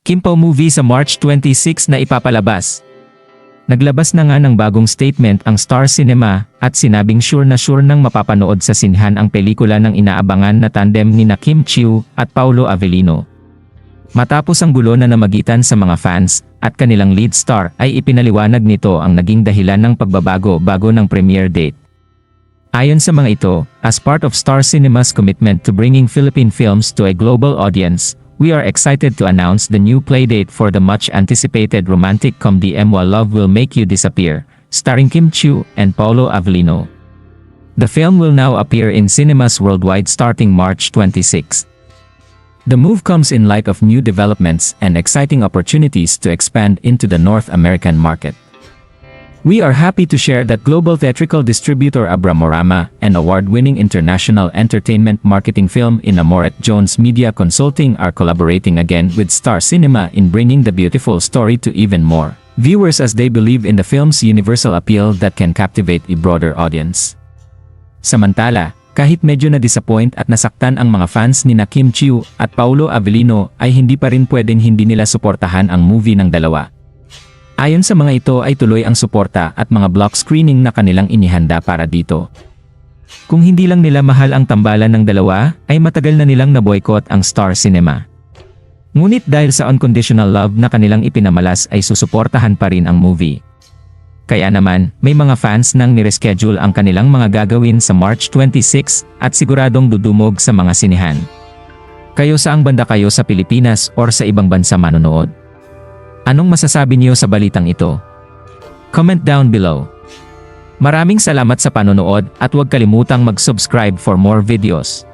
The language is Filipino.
Kim Pao movie sa March 26 na ipapalabas. Naglabas na nga ng bagong statement ang Star Cinema at sinabing sure nang mapapanood sa sinhan ang pelikula ng inaabangan na tandem ni Kim Chiu at Paolo Avellino. Matapos ang gulo na namagitan sa mga fans at kanilang lead star ay ipinaliwanag nito ang naging dahilan ng pagbabago bago ng premiere date. Ayon sa mga ito, as part of Star Cinema's commitment to bringing Philippine films to a global audience, we are excited to announce the new playdate for the much-anticipated romantic comedy While Love Will Make You Disappear, starring Kim Chiu and Paolo Avellino. The film will now appear in cinemas worldwide starting March 26. The move comes in light of new developments and exciting opportunities to expand into the North American market. We are happy to share that global theatrical distributor Abramorama and award-winning international entertainment marketing firm Inamoret Jones Media Consulting are collaborating again with Star Cinema in bringing the beautiful story to even more viewers as they believe in the film's universal appeal that can captivate a broader audience. Samantala, kahit medyo na-disappoint at nasaktan ang mga fans ni Kim Chiu at Paolo Avellino ay hindi pa rin pwedeng hindi nila suportahan ang movie ng dalawa. Ayon sa mga ito ay tuloy ang suporta at mga block screening na kanilang inihanda para dito. Kung hindi lang nila mahal ang tambalan ng dalawa, ay matagal na nilang na-boycott ang Star Cinema. Ngunit dahil sa unconditional love na kanilang ipinamalas ay susuportahan pa rin ang movie. Kaya naman, may mga fans nang nireschedule ang kanilang mga gagawin sa March 26 at siguradong dudumog sa mga sinihan. Kayo saang banda kayo sa Pilipinas or sa ibang bansa manonood? Anong masasabi niyo sa balitang ito? Comment down below. Maraming salamat sa panonood at huwag kalimutang mag-subscribe for more videos.